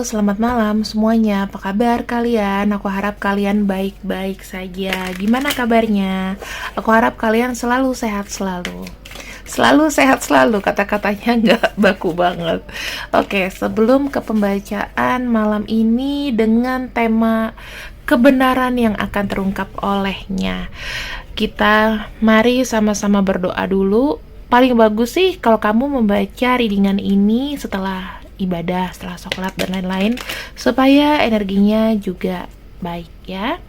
selamat malam semuanya. Apa kabar kalian? Aku harap kalian baik-baik saja. Gimana kabarnya? Aku harap kalian selalu sehat selalu. Selalu sehat selalu, kata-katanya nggak baku banget. Oke, sebelum ke pembacaan malam ini dengan tema kebenaran yang akan terungkap olehnya, kita mari sama-sama berdoa dulu. Paling bagus sih kalau kamu membaca readingan ini setelah ibadah, setelah sholat dan lain-lain, supaya energinya juga baik ya.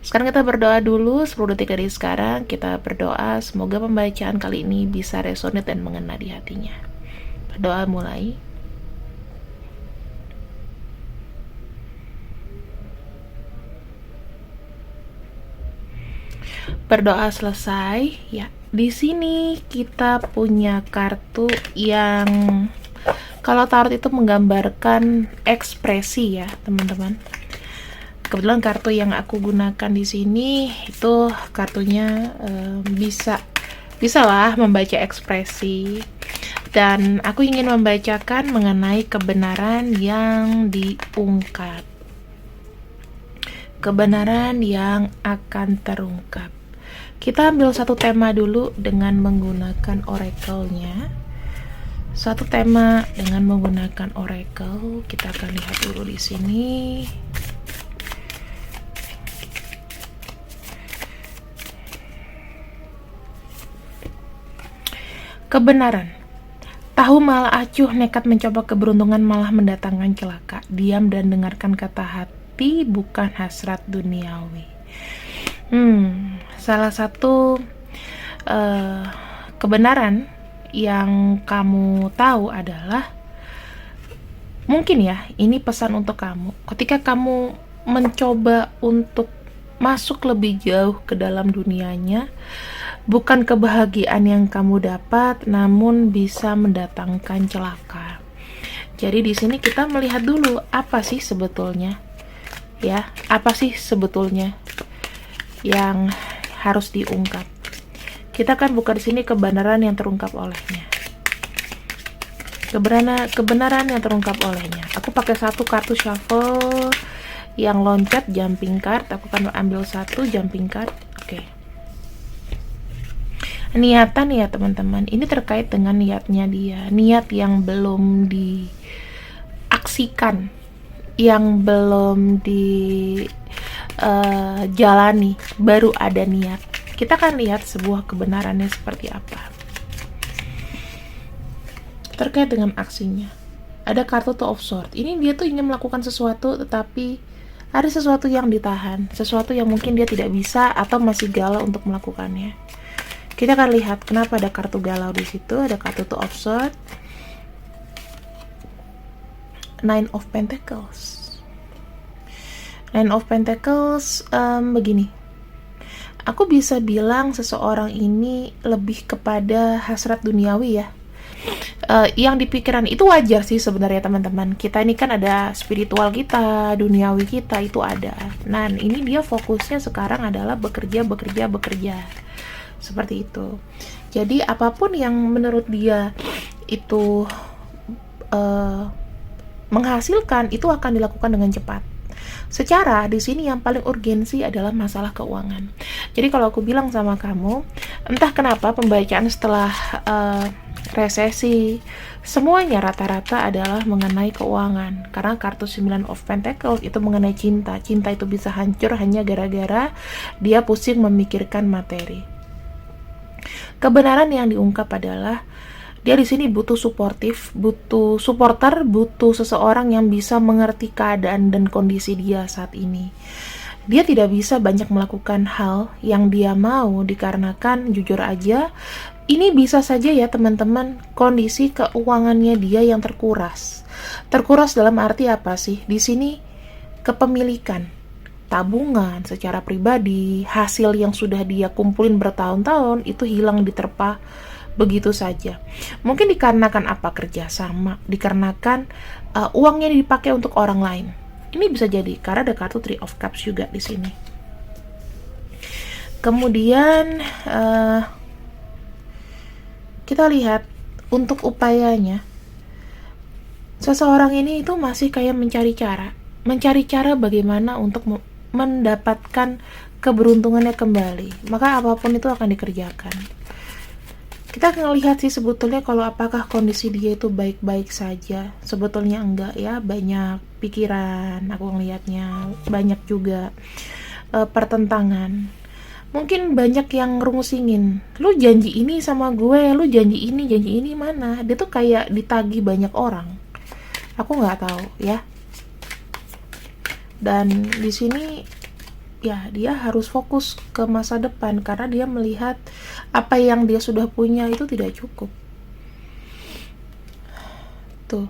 Sekarang kita berdoa dulu 10 detik dari sekarang. Kita berdoa semoga pembacaan kali ini bisa resonate dan mengena di hatinya. Berdoa mulai. Berdoa selesai ya. Di sini kita punya kartu yang kalau tarot itu menggambarkan ekspresi ya, teman-teman. Kebetulan kartu yang aku gunakan di sini itu kartunya bisa lah membaca ekspresi, dan aku ingin membacakan mengenai kebenaran yang diungkap, kebenaran yang akan terungkap. Kita ambil satu tema dulu dengan menggunakan oracle-nya. Satu tema dengan menggunakan oracle, kita akan lihat dulu di sini. Kebenaran. Tahu malah acuh, nekat mencoba keberuntungan malah mendatangkan celaka. Diam dan dengarkan kata hati, bukan hasrat duniawi. Salah satu kebenaran yang kamu tahu adalah, mungkin ya, ini pesan untuk kamu. Ketika kamu mencoba untuk masuk lebih jauh ke dalam dunianya, bukan kebahagiaan yang kamu dapat, namun bisa mendatangkan celaka. Jadi di sini kita melihat dulu apa sih sebetulnya, ya, apa sih sebetulnya yang harus diungkap. Kita kan buka di sini kebenaran yang terungkap olehnya. Kebenaran yang terungkap olehnya. Aku pakai satu kartu shuffle yang loncat jumping card. Aku akan ambil satu jumping card. Oke. Niatan ya teman-teman. Ini terkait dengan niatnya dia. Niat yang belum diaksikan, yang belum jalani, baru ada niat. Kita akan lihat sebuah kebenarannya seperti apa terkait dengan aksinya. Ada kartu Two of Swords. Ini dia tuh ingin melakukan sesuatu, tetapi ada sesuatu yang ditahan, sesuatu yang mungkin dia tidak bisa atau masih galau untuk melakukannya. Kita akan lihat kenapa ada kartu galau di situ. Ada kartu Two of Swords, Nine of Pentacles. Nine of Pentacles begini, aku bisa bilang seseorang ini lebih kepada hasrat duniawi ya. Yang di pikiran itu wajar sih sebenarnya teman-teman. Kita ini kan ada spiritual kita, duniawi kita itu ada. Nah ini dia fokusnya sekarang adalah bekerja. Seperti itu. Jadi apapun yang menurut dia itu menghasilkan, itu akan dilakukan dengan cepat. Secara di sini yang paling urgensi adalah masalah keuangan. Jadi kalau aku bilang sama kamu, entah kenapa pembacaan setelah resesi semuanya rata-rata adalah mengenai keuangan. Karena kartu 9 of Pentacles itu mengenai cinta. Cinta itu bisa hancur hanya gara-gara dia pusing memikirkan materi. Kebenaran yang diungkap adalah dia di sini butuh suportif, butuh supporter, butuh seseorang yang bisa mengerti keadaan dan kondisi dia saat ini. Dia tidak bisa banyak melakukan hal yang dia mau dikarenakan jujur aja, ini bisa saja ya teman-teman, kondisi keuangannya dia yang terkuras. Terkuras dalam arti apa sih? Di sini kepemilikan, tabungan secara pribadi, hasil yang sudah dia kumpulin bertahun-tahun itu hilang diterpa begitu saja. Mungkin dikarenakan apa? Kerjasama, dikarenakan uangnya dipakai untuk orang lain. Ini bisa jadi karena ada kartu Three of Cups juga di sini. Kemudian kita lihat untuk upayanya. Seseorang ini itu masih kayak mencari cara bagaimana untuk mendapatkan keberuntungannya kembali. Maka apapun itu akan dikerjakan. Kita akan lihat sih sebetulnya kalau apakah kondisi dia itu baik-baik saja. Sebetulnya enggak ya, banyak pikiran aku ngelihatnya, banyak juga pertentangan. Mungkin banyak yang ngerungsingin, lu janji ini sama gue, lu janji ini mana? Dia tuh kayak ditagih banyak orang. Aku nggak tahu ya. Dan di sini ya dia harus fokus ke masa depan karena dia melihat apa yang dia sudah punya itu tidak cukup. Tuh,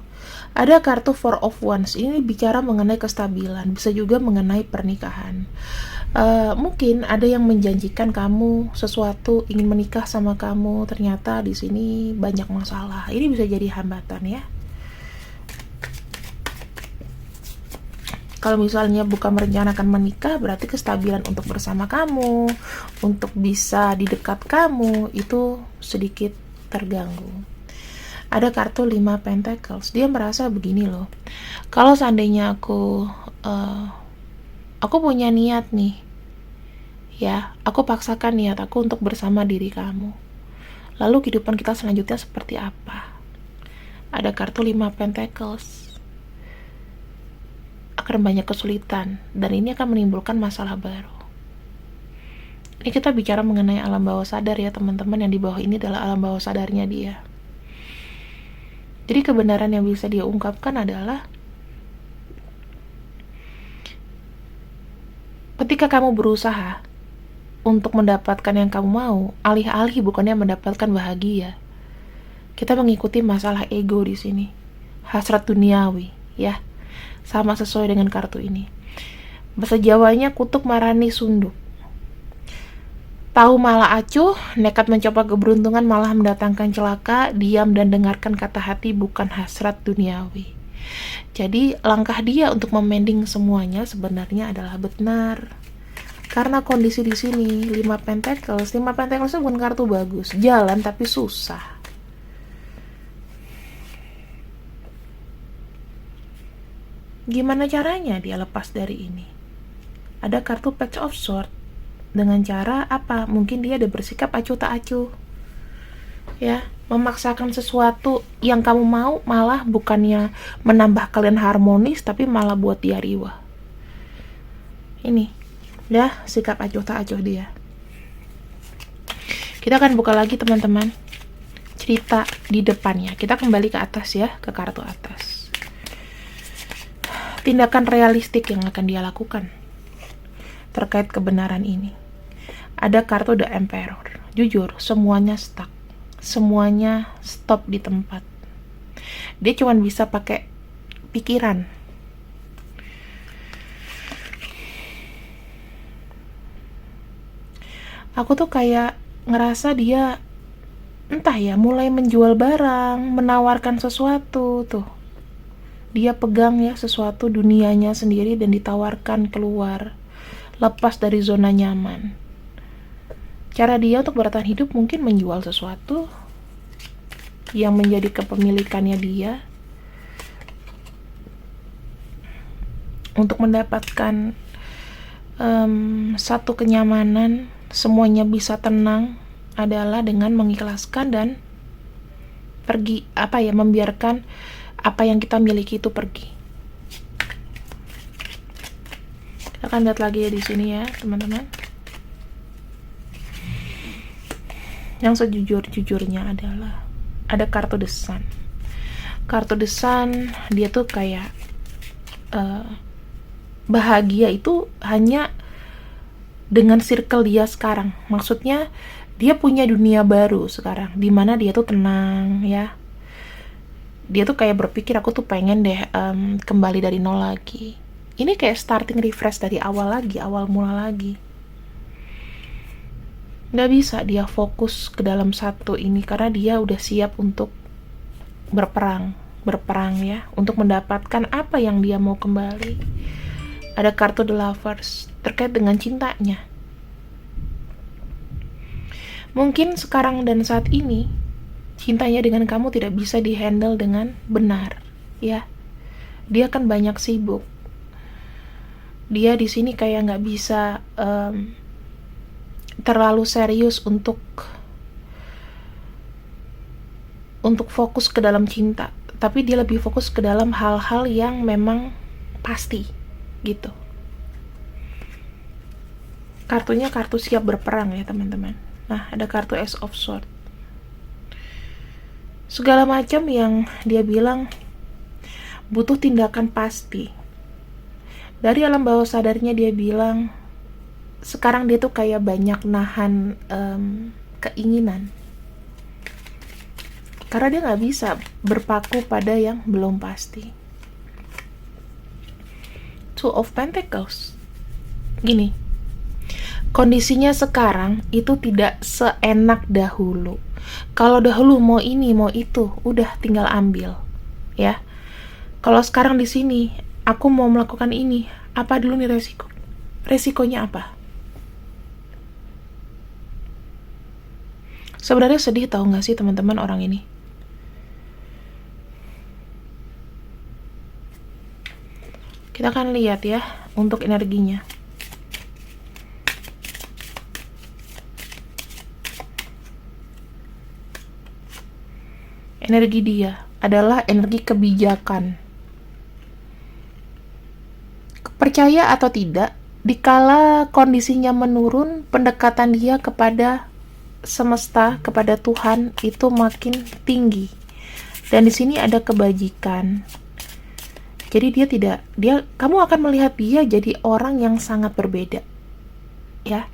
ada kartu Four of Wands. Ini bicara mengenai kestabilan, bisa juga mengenai pernikahan. Mungkin ada yang menjanjikan kamu sesuatu, ingin menikah sama kamu, ternyata di sini banyak masalah. Ini bisa jadi hambatan ya. Kalau misalnya bukan merencanakan menikah, berarti kestabilan untuk bersama kamu, untuk bisa di dekat kamu, itu sedikit terganggu. Ada kartu 5 Pentacles. Dia merasa begini loh. Kalau seandainya aku punya niat nih, ya, aku paksakan niat aku untuk bersama diri kamu. Lalu kehidupan kita selanjutnya seperti apa? Ada kartu 5 Pentacles. Akan banyak kesulitan, dan ini akan menimbulkan masalah baru. Ini kita bicara mengenai alam bawah sadar ya teman-teman, yang di bawah ini adalah alam bawah sadarnya dia. Jadi kebenaran yang bisa dia ungkapkan adalah ketika kamu berusaha untuk mendapatkan yang kamu mau, alih-alih bukannya mendapatkan bahagia, kita mengikuti masalah ego di sini, hasrat duniawi ya. Sama sesuai dengan kartu ini. Bahasa Jawanya kutuk marani sunduk. Tahu malah acuh, nekat mencoba keberuntungan malah mendatangkan celaka, diam dan dengarkan kata hati bukan hasrat duniawi. Jadi langkah dia untuk memending semuanya sebenarnya adalah benar. Karena kondisi di sini 5 Pentacles itu bukan kartu bagus, jalan tapi susah. Gimana caranya dia lepas dari ini? Ada kartu Page of Swords. Dengan cara apa? Mungkin dia ada bersikap acuh tak acuh. Ya, memaksakan sesuatu yang kamu mau, malah bukannya menambah kalian harmonis, tapi malah buat dia riwah. Ini, ya, sikap acuh tak acuh dia. Kita akan buka lagi teman-teman cerita di depannya. Kita kembali ke atas ya, ke kartu atas. Tindakan realistik yang akan dia lakukan terkait kebenaran ini. Ada kartu The Emperor. Jujur, semuanya stuck. Semuanya stop di tempat. Dia cuma bisa pakai pikiran. Aku tuh kayak ngerasa dia entah ya, mulai menjual barang, menawarkan sesuatu tuh. Dia pegang ya sesuatu dunianya sendiri dan ditawarkan keluar, lepas dari zona nyaman. Cara dia untuk bertahan hidup mungkin menjual sesuatu yang menjadi kepemilikannya dia untuk mendapatkan satu kenyamanan, semuanya bisa tenang adalah dengan mengikhlaskan dan pergi, membiarkan apa yang kita miliki itu pergi. Kita akan lihat lagi ya di sini ya, teman-teman. Yang sejujur-jujurnya adalah ada kartu The Sun. Kartu The Sun, dia tuh kayak bahagia itu hanya dengan circle dia sekarang. Maksudnya dia punya dunia baru sekarang, dimana dia tuh tenang ya. Dia tuh kayak berpikir aku tuh pengen deh kembali dari nol lagi. Ini kayak starting refresh dari awal lagi, awal mula lagi. Gak bisa dia fokus ke dalam satu ini karena dia udah siap untuk berperang ya, untuk mendapatkan apa yang dia mau kembali. Ada kartu The Lovers terkait dengan cintanya. Mungkin sekarang dan saat ini cintanya dengan kamu tidak bisa dihandle dengan benar, ya. Dia kan banyak sibuk. Dia di sini kayak nggak bisa terlalu serius untuk fokus ke dalam cinta, tapi dia lebih fokus ke dalam hal-hal yang memang pasti gitu. Kartunya kartu siap berperang ya teman-teman. Nah, ada kartu Ace of Swords. Segala macam yang dia bilang butuh tindakan pasti. Dari alam bawah sadarnya dia bilang sekarang dia tuh kayak banyak nahan keinginan. Karena dia nggak bisa berpaku pada yang belum pasti. Two of Pentacles. Gini, kondisinya sekarang itu tidak seenak dahulu. Kalau dahulu mau ini mau itu, udah tinggal ambil, ya. Kalau sekarang di sini, aku mau melakukan ini, apa dulu nih resiko? Resikonya apa? Sebenarnya sedih tahu nggak sih teman-teman orang ini? Kita akan lihat ya untuk energinya. Energi dia adalah energi kebijakan. Percaya atau tidak, dikala kondisinya menurun, pendekatan dia kepada semesta, kepada Tuhan itu makin tinggi. Dan di sini ada kebajikan. Jadi kamu akan melihat dia jadi orang yang sangat berbeda. Ya.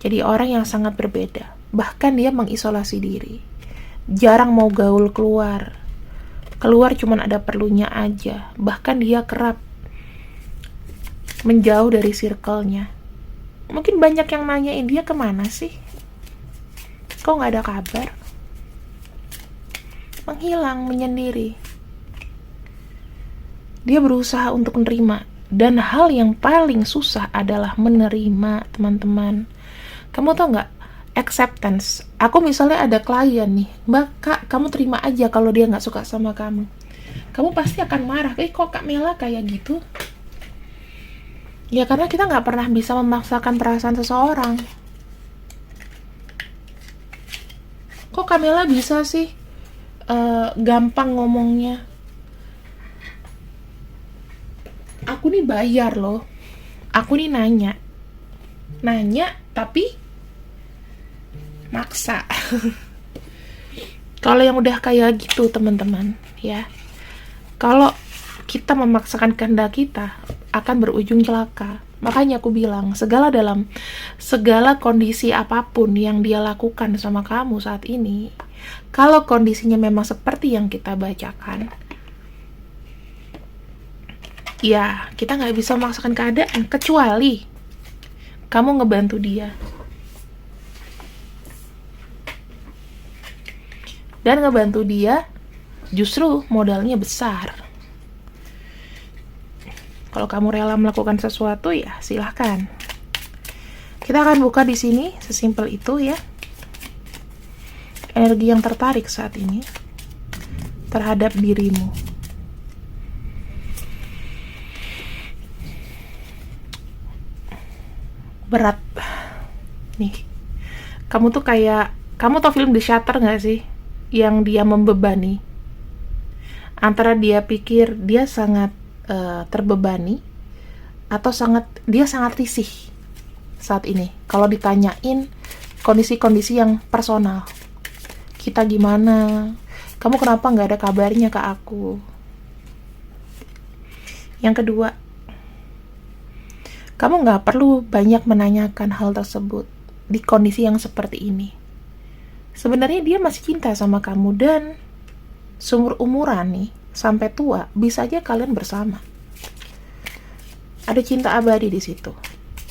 Jadi orang yang sangat berbeda. Bahkan dia mengisolasi diri. Jarang mau gaul keluar. Keluar cuman ada perlunya aja. Bahkan dia kerap menjauh dari circle-nya. Mungkin banyak yang nanyain dia kemana sih? Kok nggak ada kabar? Menghilang, menyendiri. Dia berusaha untuk menerima. Dan hal yang paling susah adalah menerima, teman-teman. Kamu tau nggak? Acceptance. Aku misalnya ada klien nih, Mbak, Kak, kamu terima aja kalau dia nggak suka sama kamu. Kamu pasti akan marah. Kok Kak Mela kayak gitu? Ya karena kita nggak pernah bisa memaksakan perasaan seseorang. Kok Kak Mela bisa sih gampang ngomongnya? Aku nih bayar loh. Aku nih nanya tapi maksa. Kalau yang udah kayak gitu teman-teman ya, kalau kita memaksakan kehendak kita akan berujung celaka. Makanya aku bilang dalam segala kondisi apapun yang dia lakukan sama kamu saat ini, kalau kondisinya memang seperti yang kita bacakan, ya kita nggak bisa memaksakan keadaan kecuali kamu ngebantu dia. Dan ngebantu dia justru modalnya besar. Kalau kamu rela melakukan sesuatu ya silahkan. Kita akan buka di sini sesimpel itu ya. Energi yang tertarik saat ini terhadap dirimu. Berat. Nih. Kamu tau film The Shutter gak sih? Yang dia membebani. Antara dia pikir dia sangat terbebani atau dia sangat risih saat ini. Kalau ditanyain kondisi-kondisi yang personal, kita gimana? Kamu kenapa nggak ada kabarnya ke aku? Yang kedua, kamu nggak perlu banyak menanyakan hal tersebut di kondisi yang seperti ini. Sebenarnya dia masih cinta sama kamu dan seumur-umuran nih, sampai tua, bisa aja kalian bersama. Ada cinta abadi di situ.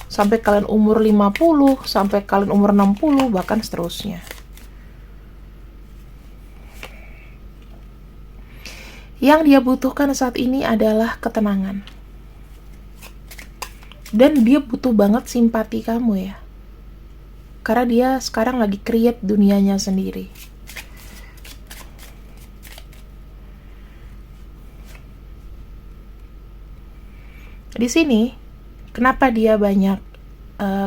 Sampai kalian umur 50, sampai kalian umur 60, bahkan seterusnya. Yang dia butuhkan saat ini adalah ketenangan. Dan dia butuh banget simpati kamu ya. Karena dia sekarang lagi create dunianya sendiri. Di sini, kenapa dia banyak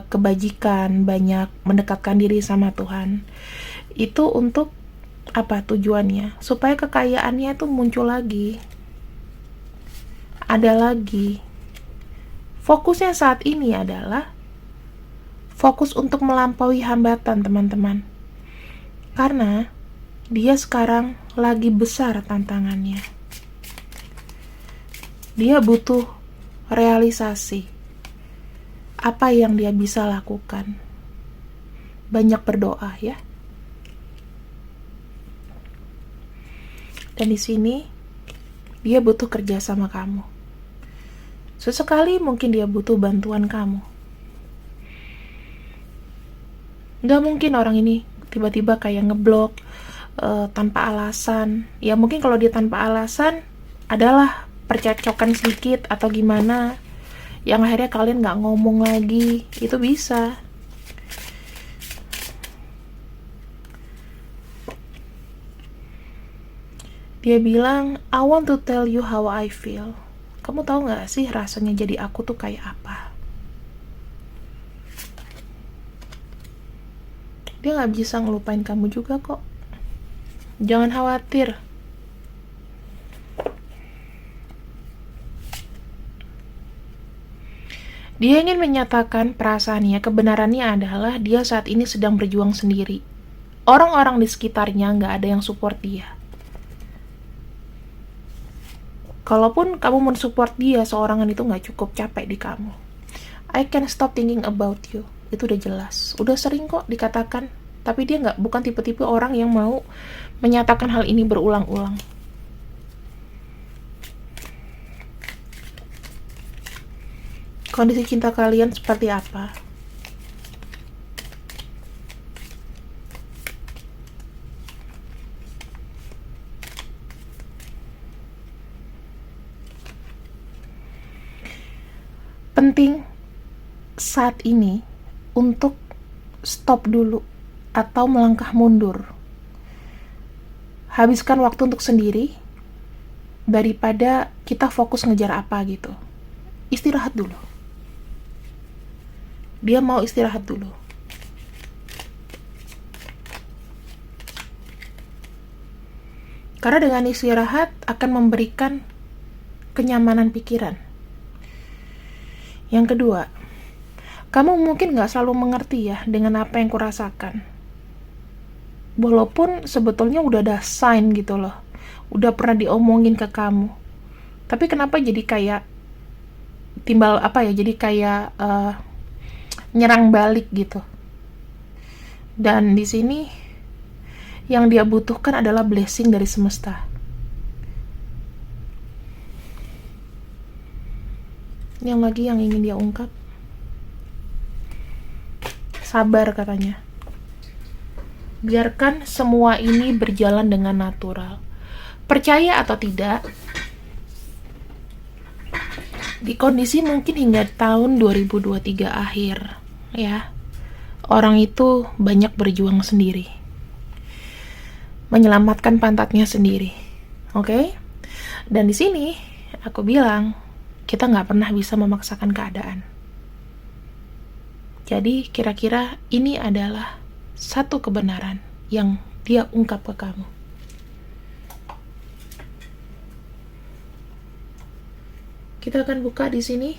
kebajikan, banyak mendekatkan diri sama Tuhan? Itu untuk apa tujuannya? Supaya kekayaannya itu muncul lagi. Ada lagi. Fokusnya saat ini adalah fokus untuk melampaui hambatan, teman-teman. Karena dia sekarang lagi besar tantangannya. Dia butuh realisasi apa yang dia bisa lakukan. Banyak berdoa ya. Dan di sini dia butuh kerja sama kamu. Sesekali mungkin dia butuh bantuan kamu. Gak mungkin orang ini tiba-tiba kayak ngeblok tanpa alasan. Ya mungkin kalau dia tanpa alasan adalah percecokan sedikit atau gimana, yang akhirnya kalian gak ngomong lagi. Itu bisa. Dia bilang, I want to tell you how I feel. Kamu tahu gak sih rasanya jadi aku tuh kayak apa? Dia gak bisa ngelupain kamu juga kok. Jangan khawatir. Dia ingin menyatakan perasaannya, kebenarannya adalah dia saat ini sedang berjuang sendiri. Orang-orang di sekitarnya gak ada yang support dia. Kalaupun kamu mensupport dia, seorangan itu gak cukup, capek di kamu. I can stop thinking about you. Itu udah jelas. Udah sering kok dikatakan. Tapi dia bukan tipe-tipe orang yang mau menyatakan hal ini berulang-ulang. Kondisi cinta kalian seperti apa? Penting saat ini untuk stop dulu atau melangkah mundur. Habiskan waktu untuk sendiri daripada kita fokus ngejar apa gitu. Istirahat dulu. Dia mau istirahat dulu. Karena dengan istirahat akan memberikan kenyamanan pikiran. Yang kedua, kamu mungkin gak selalu mengerti ya dengan apa yang kurasakan. Walaupun sebetulnya udah ada sign gitu loh. Udah pernah diomongin ke kamu. Tapi kenapa jadi kayak timbal apa ya, jadi kayak nyerang balik gitu. Dan di sini yang dia butuhkan adalah blessing dari semesta. Yang lagi yang ingin dia ungkap, sabar katanya. Biarkan semua ini berjalan dengan natural. Percaya atau tidak, di kondisi mungkin hingga tahun 2023 akhir ya, orang itu banyak berjuang sendiri, menyelamatkan pantatnya sendiri. Oke? Dan di sini aku bilang, kita nggak pernah bisa memaksakan keadaan. Jadi kira-kira ini adalah satu kebenaran yang dia ungkap ke kamu. Kita akan buka di sini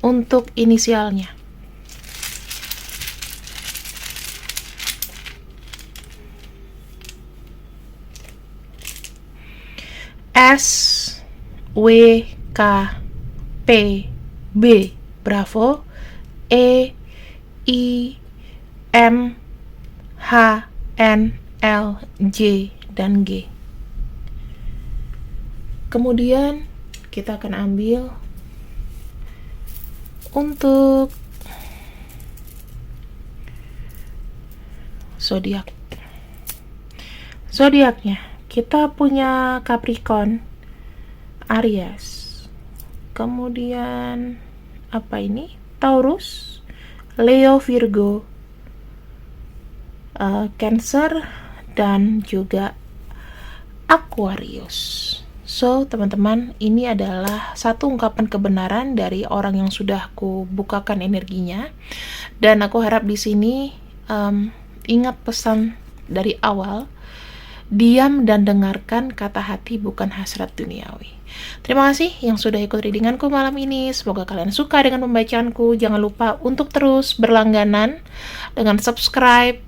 untuk inisialnya. S W K P B Bravo, E I M H N L J dan G. Kemudian kita akan ambil untuk zodiak. Zodiaknya kita punya Capricorn, Aries, kemudian apa ini? Taurus, Leo, Virgo, Cancer, dan juga Aquarius. So, teman-teman, ini adalah satu ungkapan kebenaran dari orang yang sudah aku bukakan energinya. Dan aku harap di sini ingat pesan dari awal, diam dan dengarkan kata hati, bukan hasrat duniawi. Terima kasih yang sudah ikut readinganku malam ini. Semoga kalian suka dengan pembacaanku. Jangan lupa untuk terus berlangganan dengan subscribe,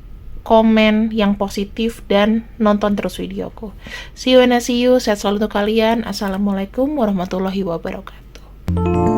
komen yang positif, dan nonton terus videoku. See you and I see you. Sehat selalu untuk kalian. Assalamualaikum warahmatullahi wabarakatuh.